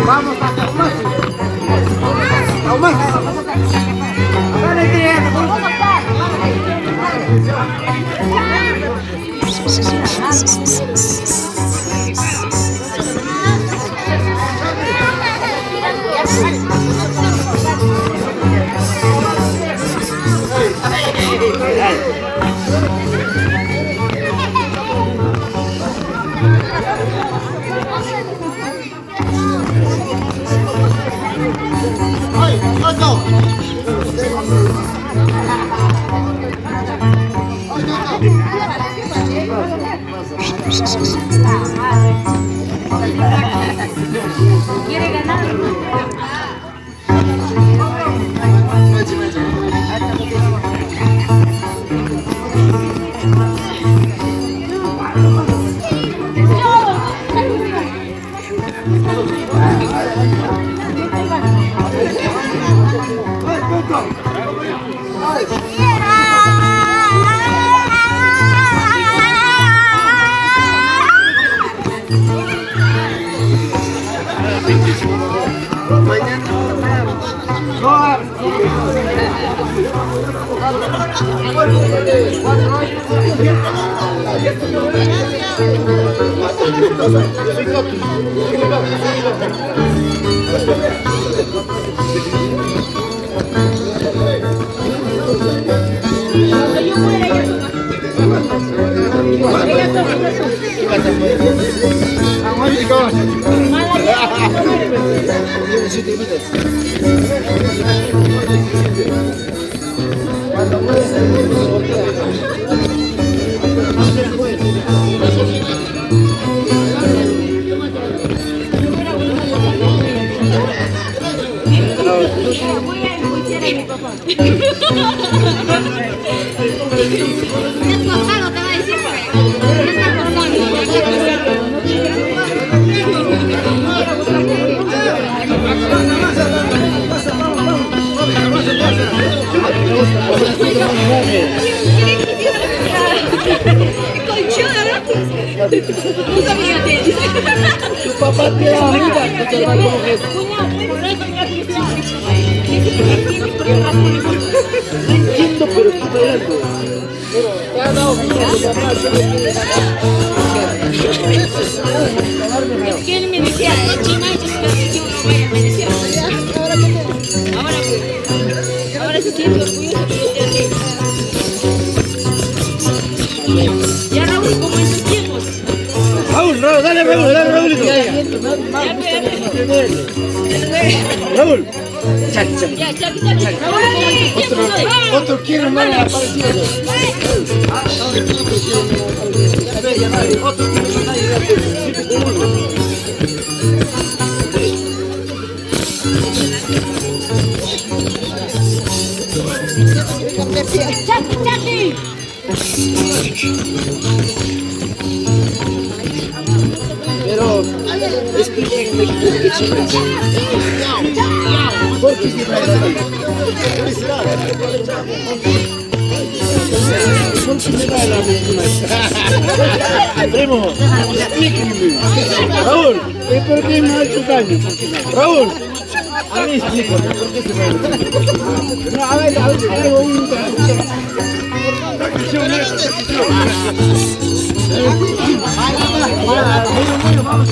Vamos a Taumás. Taumás. Dale, tía. Quiere ganar. Tu papá te ayuda, no te va a coger. No entiendo, pero estoy algo. Pero te ha dado Es que él me decía, China, yo sí no voy a amanecer. Ahora pues, ahora se siente orgulloso que yo esté aquí. Ya Raúl, como en sus tiempos. Raúl, dale, Raúl. Raúl. Ya, Raúl, como en sus tiempos. Otro quiere más aparecido. Otro Chucky. Pero explíquenme por qué chicas. ¿Por qué se trae así? ¿Por qué me da la vecina? Primo, explíquenme. Raúl, ¿por qué me ha hecho daño? Raúl, a mí explícame, ¿por qué se trae? No, a ver, algo único. Vamos